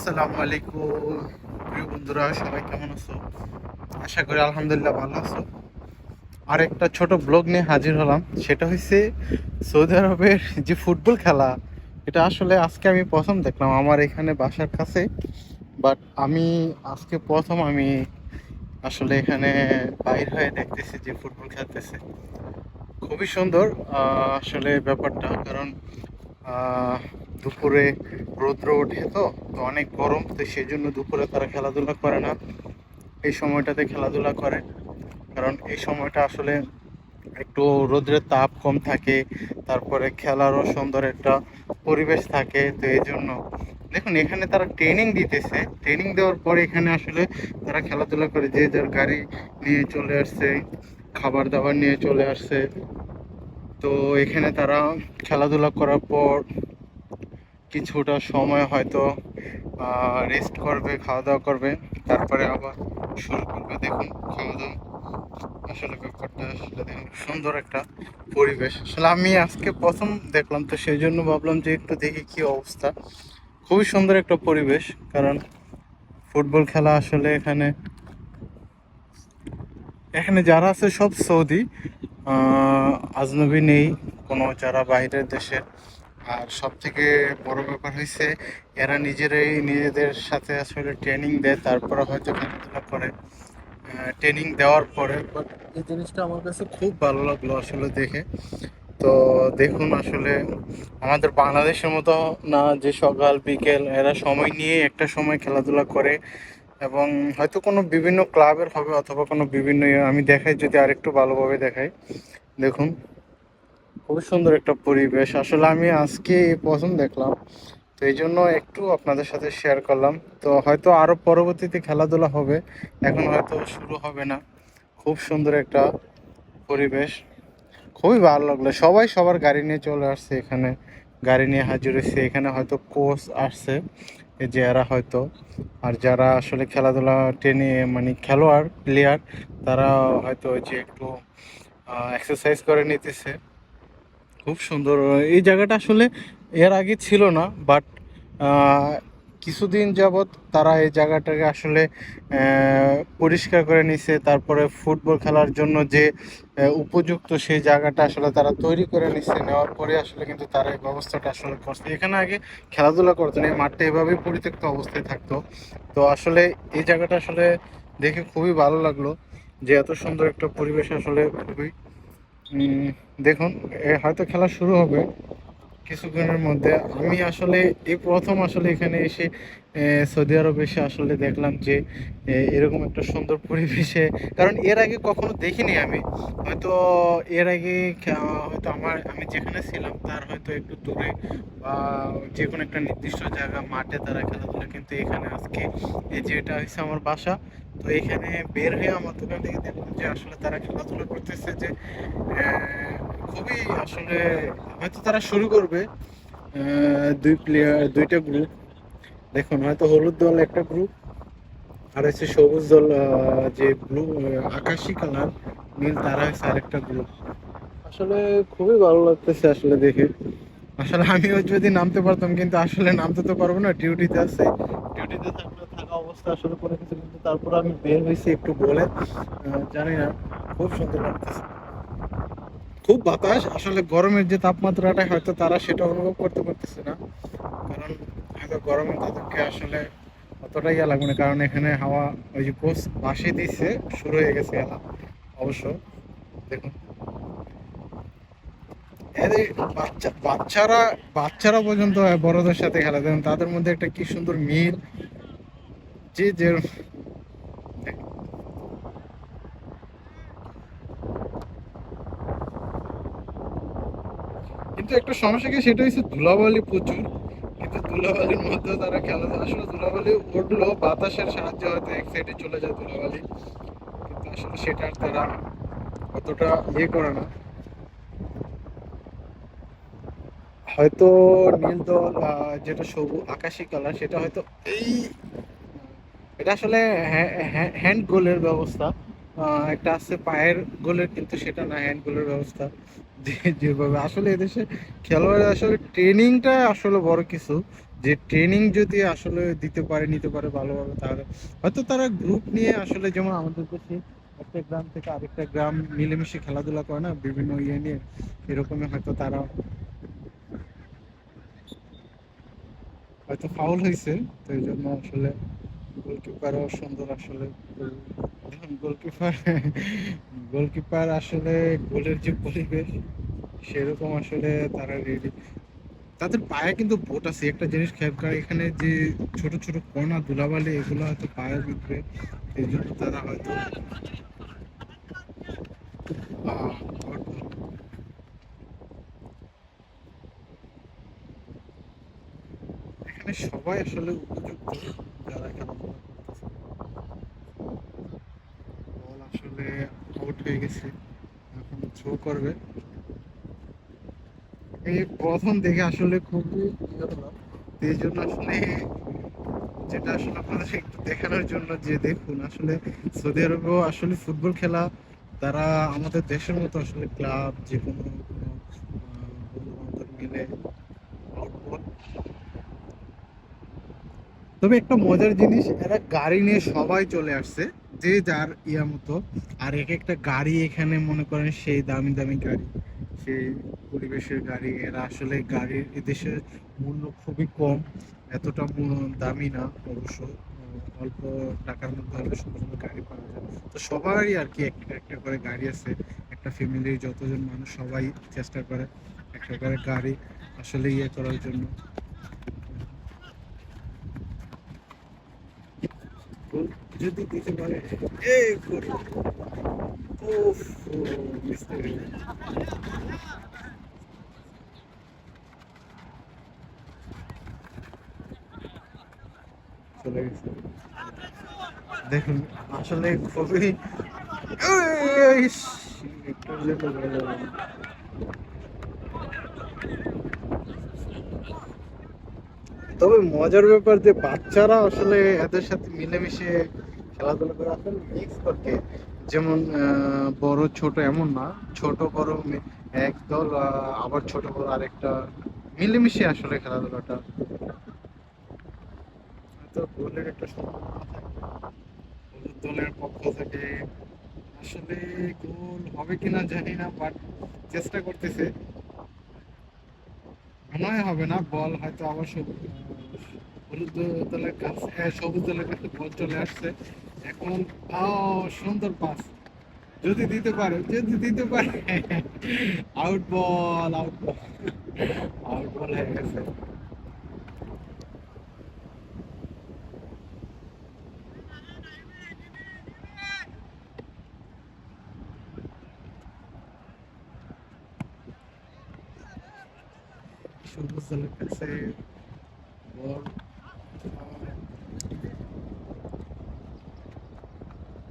আসসালামু আলাইকুম প্রিয় বন্ধুরা, সবাই কেমন আছো? আশা করি আলহামদুলিল্লাহ ভালো আছো। আর একটা ছোট ব্লগ নিয়ে হাজির হলাম। সেটা হচ্ছে সৌদি আরবের যে ফুটবল খেলা, এটা আসলে আজকে আমি প্রথম দেখলাম আমার এখানে বাসার কাছে। বাট আমি আজকে প্রথম আমি আসলে এখানে বাইর হয়ে দেখতেছি যে ফুটবল খেলতেছে। খুবই সুন্দর আসলে ব্যাপারটা, কারণ আহ, দুপুরে রৌদ্র ওঠে, তো তো অনেক গরম, তো সেই জন্য দুপুরে তারা খেলাধুলা করে না, এই সময়টাতে খেলাধুলা করে। কারণ এই সময়টা আসলে একটু রোদ্রের তাপ কম থাকে, তারপরে খেলারও সুন্দর একটা পরিবেশ থাকে, তো এই জন্য দেখুন এখানে তারা ট্রেনিং দিতেছে। ট্রেনিং দেওয়ার পরে এখানে আসলে তারা খেলাধুলা করে, যে যার গাড়ি নিয়ে চলে আসছে, খাবার দাবার নিয়ে চলে আসছে। তো এখানে তারা খেলাধুলা করার পর কিছুটা সময় হয়তো রেস্ট করবে, খাওয়া দাওয়া করবে, তারপরে আবার শুরু করবে। দেখুন খাওয়া দাওয়া, আসলে ব্যাপারটা আসলে দেখুন সুন্দর একটা পরিবেশ। আসলে আমি আজকে প্রথম দেখলাম, তো সেই জন্য ভাবলাম যে একটু দেখি কি অবস্থা। খুবই সুন্দর একটা পরিবেশ, কারণ ফুটবল খেলা আসলে এখানে এখানে যারা আছে সব সৌদি, আজনবী নেই কোনো, যারা বাইরের দেশের। আর সব থেকে বড় ব্যাপার হয়েছে এরা নিজেরাই নিজেদের সাথে আসলে ট্রেনিং দেয়, তারপরে হয়তো খেলাধুলা করে। ট্রেনিং দেওয়ার পরে বাট এই জিনিসটা আমার কাছে খুব ভালো লাগলো আসলে দেখে। তো দেখুন আসলে আমাদের বাংলাদেশের মতো না যে সকাল বিকেল এরা সময় নিয়ে একটা সময় খেলাধুলা করে, এবং হয়তো কোনো বিভিন্ন ক্লাবের হবে অথবা কোনো বিভিন্ন আমি দেখাই, যদি আরেকটু ভালোভাবে দেখাই। দেখুন খুবই সুন্দর একটা পরিবেশ, আসলে আমি আজকে এই প্রথম দেখলাম, তো এই জন্য একটু আপনাদের সাথে শেয়ার করলাম। তো হয়তো আরও পরবর্তীতে খেলাধুলা হবে, এখন হয়তো শুরু হবে না। খুব সুন্দর একটা পরিবেশ, খুবই ভালো লাগলো। সবাই সবার গাড়ি নিয়ে চলে আসছে এখানে, গাড়ি নিয়ে হাজির হয়েছে এখানে, হয়তো কোচ আসছে, এই যে এরা হয়তো। আর যারা আসলে খেলাধুলা টেনে মানে খেলোয়াড় প্লেয়ার, তারা হয়তো ওই যে একটু এক্সারসাইজ করে নিতেছে। খুব সুন্দর এই জায়গাটা আসলে এর আগে ছিল না, বাট কিছুদিন যাবৎ তারা এই জায়গাটাকে আসলে পরিষ্কার করে নিছে, তারপরে ফুটবল খেলার জন্য যে উপযুক্ত সেই জায়গাটা আসলে তারা তৈরি করে নিচ্ছে। নেওয়ার পরে আসলে কিন্তু তারা এই ব্যবস্থাটা আসলে করছে। এখানে আগে খেলাধুলা করতো না, এই মাঠটা এভাবেই পরিত্যক্ত অবস্থায় থাকতো। তো আসলে এই জায়গাটা আসলে দেখে খুবই ভালো লাগলো, যে এত সুন্দর একটা পরিবেশ আসলে খুবই দেখুন হয়তো খেলা শুরু হবে কিছুক্ষণের মধ্যে। আমি আসলে এই প্রথম আসলে এখানে এসে সৌদি আরব এসে আসলে দেখলাম যে এরকম একটা সুন্দর পরিবেশে, কারণ এর আগে কখনো দেখিনি আমি। হয়তো এর আগে হয়তো আমি যেখানে ছিলাম তার হয়তো একটু দূরে বা যে কোনো একটা নির্দিষ্ট জায়গা মাঠে তারা খেলাধুলা, কিন্তু এখানে আজকে এই যে এটা হচ্ছে আমার বাসা, তো এখানে বের হয়ে আমার দোকান থেকে দেখলাম যে আসলে তারা খেলাধুলা করতেছে, যে খুবই আসলে হয়তো তারা শুরু করবে দুইটা গ্রুপ। দেখুন হয়তো হলুদ দল একটা গ্রুপ, আর হচ্ছে সবুজ দল, যে ব্লু আকাশি কালার নীল, তারা হচ্ছে আরেকটা গ্রুপ। আসলে খুবই ভালো লাগতেছে আসলে দেখে। আসলে আমিও যদি নামতে পারতাম, কিন্তু আসলে নামতে তো পারবো না, ডিউটিতে আছে। ডিউটিতে থাকা অবস্থা আসলে করে কিছু, কিন্তু তারপর আমি বের হয়েছি একটু বলে, জানি না, খুব সুন্দর লাগতেছে। খুব বাতাস, আসলে গরমের যে তাপমাত্রাটা হয়তো তারা সেটা অনুভব করতে পারতেছে না, কারণ হয়তো গরমে তাদেরকে আসলে অতটাই ইয়া লাগবে না, কারণ এখানে হাওয়া ওই যে কোচ বাসে দিচ্ছে, শুরু হয়ে গেছে খেলা অবশ্য। দেখুন এদের বাচ্চারা বাচ্চারা পর্যন্ত বড়দের সাথে খেলা, দেখুন তাদের মধ্যে একটা কি সুন্দর মিল, যে যে কিন্তু একটা সমস্যা কি, সেটা হচ্ছে ধুলাবালি প্রচুর। কিন্তু ধুলাবালির মধ্যেও তারা খেলাধুলা, আসলে ধুলাবালি উঠলেও বাতাসের সাহায্যে হয়তো এক সাইডে চলে যায় ধুলাবালি, কিন্তু আসলে সেটা আর তারা অতটা ইয়ে করে না। হয়তো নীল দল, যেটা সবুজ আকাশি কালার, সেটা হয়তো এই এটা আসলে হ্যান্ড গোলের ব্যবস্থা। একটা আছে পায়ের গোলের, কিন্তু সেটা না, হ্যান্ড গোলের ব্যবস্থা। যেভাবে আসলে এদেশে খেলোয়াড় আসলে ট্রেনিংটা আসলে বড় কিছু, যে ট্রেনিং যদি আসলে দিতে পারে নিতে পারে ভালোভাবে, তাহলে হয়তো তারা গ্রুপ নিয়ে আসলে, যেমন আমাদের দেশে একটা গ্রাম থেকে আরেকটা গ্রাম মিলেমিশে খেলাধুলা করে না বিভিন্ন ইয়ে নিয়ে, এরকমই হয়তো তারা হয়তো ফাউল হয়েছে, তো এই জন্য আসলে গোলকিপারও সুন্দর আসলে। গোলকিপার গোলকিপার আসলে গোলের যে পরিবেশ সেরকম আসলে তারা রেডি। তাদের পায়ে কিন্তু বোট আছে, একটা জিনিস খেয়াল করে, এখানে যে ছোট ছোট কণা ধুলাবালি এগুলো হয়তো পায়ের ভিতরে, এই জন্য তারা হয়তো এখানে সবাই আসলে উপযুক্ত যারা খেলাধুলা করতেছে। বল আসলে আউট হয়ে গেছে, এখন থ্রো করবে। এই প্রথম দেখে আসলে খুবই ইয়ে হলাম, তো এই জন্য আসলে যেটা আসলে আপনাদের একটু দেখানোর জন্য যে দেখুন আসলে সৌদি আরবেও আসলে ফুটবল খেলা তারা আমাদের দেশের মতো আসলে ক্লাব যে কোনো বন্ধু বান্ধব মিলে আউটবল। তবে একটা মজার জিনিস, এরা গাড়ি নিয়ে সবাই চলে আসছে, যে যার ইয়া মতো। আর এক একটা গাড়ি এখানে মনে করেন সেই দামি দামি গাড়ি, সেই পরিবেশের গাড়ি। এরা আসলে গাড়ির এদেশের মূল্য খুবই কম, এতটা দামি না অবশ্য। অল্প টাকার মধ্যে হলে সুন্দর গাড়ি পাওয়া যায়। তো সবারই আর কি একটা একটা করে গাড়ি আছে, একটা ফ্যামিলির যতজন মানুষ সবাই চেষ্টা করে একটা করে গাড়ি আসলে ইয়ে করার জন্য। গোল যদি দিতে পারে, এই গোল! উফ! মিস করে গেল। চলে গেছে। দেখুন আসলে খুবই ইস! একটু হলে তো গোল হলো। তবে মজার ব্যাপার যে বাচ্চারা আসলে এদের সাথে মিলেমিশে খেলাধুলা করে আসলে মিক্স করতে, যেমন বড় ছোট এমন না, ছোট বড় এক দল, আবার ছোট বড় আরেকটা, মিলেমিশে আসলে খেলাধুলাটা। হয়তো গোলের একটা সম্ভাবনা থাকে হলুদ দলের পক্ষ থেকে, আসলে গোল হবে কিনা জানি না, বাট চেষ্টা করতেছে। মনে হয় হবে না, বল হয়তো আবার হলুদ দলের কাছে, সবুজ দলের কাছে বল চলে আসছে এখন। সুন্দর পাস, যদি দিতে পারে, যদি দিতে পারে! আউট বল, আউট বল, আউট বল হয়ে গেছে। সবুজ দলের কাছে বল।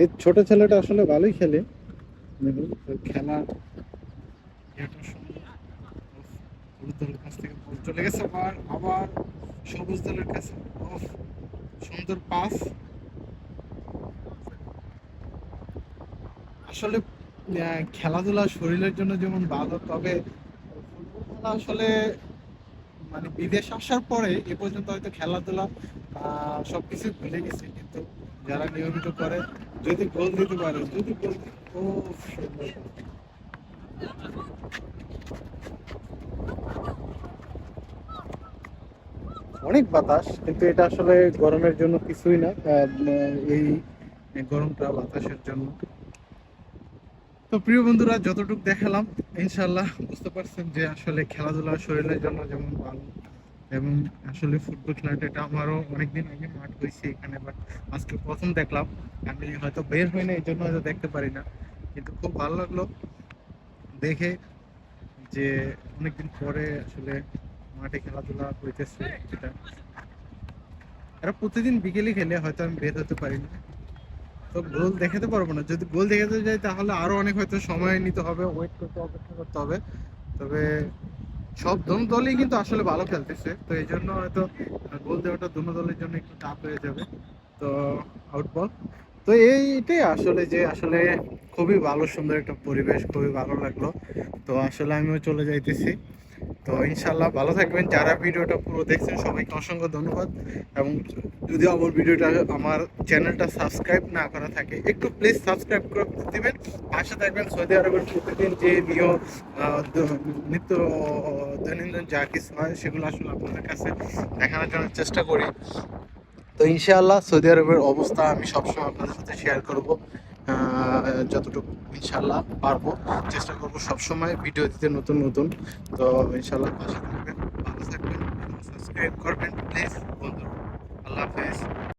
এই ছোট ছেলেটা আসলে ভালোই খেলে, খেলা এটা সুন্দর। হলুদ দলের কাছ থেকে বল চলে গেছে, আবার আবার সবুজ দলের কাছে। উফ! সুন্দর পাস। আসলে খেলাধুলা শরীরের জন্য যেমন ভালো, তবে ফুটবল খেলা আসলে মানে বিদেশ আসার পরে এ পর্যন্ত হয়তো খেলাধুলা সবকিছু ভুলে গেছে, কিন্তু যারা নিয়মিত করে, যদি গোল দিতে পারে, যদি গোল, ও সুন্দর! অনেক বাতাস, কিন্তু এটা আসলে গরমের জন্য কিছুই না, এই গরমটা বাতাসের জন্য। তো প্রিয় বন্ধুরা, যতটুকু দেখালাম ইনশাল্লাহ বুঝতে পারছেন যে আসলে খেলাধুলা শরীরের জন্য যেমন ভালো, এবং আসলে ফুটবল খেলাটা এটা আমারও অনেকদিন আগে মাঠ হয়েছে এখানে, বাট আজকে প্রথম দেখলাম। আমি হয়তো বের হই না, এই জন্য হয়তো দেখতে পারি না, কিন্তু খুব ভালো লাগলো দেখে যে অনেকদিন পরে আসলে মাঠে খেলাধুলা হইতেছে। এটা এরা প্রতিদিন বিকেলে খেলে, হয়তো আমি বের হতে পারি না, তো গোল দেখাতে পারবো না। যদি গোল দেখাতে যাই তাহলে আরো অনেক হয়তো সময় নিতে হবে, ওয়েট করতে, অপেক্ষা করতে হবে। তবে সব দোনো দলই কিন্তু আসলে ভালো খেলতেছে, তো এই জন্য হয়তো গোল দেওয়াটা দোনো দলের জন্য একটু টাফ হয়ে যাবে। তো আউট বল। তো এইটাই আসলে যে আসলে খুবই ভালো সুন্দর একটা পরিবেশ, খুবই ভালো লাগলো। তো আসলে আমিও চলে যাইতেছি। তো ইনশাল্লাহ ভালো থাকবেন। যারা ভিডিওটা পুরো দেখছেন সবাইকে অসংখ্য ধন্যবাদ। এবং যদি আমার চ্যানেলটা সাবস্ক্রাইব না করা থাকে একটু প্লিজ সাবস্ক্রাইব করে দিবেন। পাশে থাকবেন। সৌদি আরবের প্রতিদিন যে নিত্য দৈনন্দিন যা কিছু হয় সেগুলো আসলে আপনাদের কাছে দেখানোর জন্য চেষ্টা করি। তো ইনশাআল্লাহ সৌদি আরবের অবস্থা আমি সবসময় আপনাদের সাথে শেয়ার করব, যতটুকু ইনশাআল্লাহ পারবো। চেষ্টা করব সবসময় ভিডিও দিতে নতুন নতুন। তো ইনশাআল্লাহ পাশে থাকবেন, ভালো থাকবেন, সাবস্ক্রাইব করবেন প্লিজ।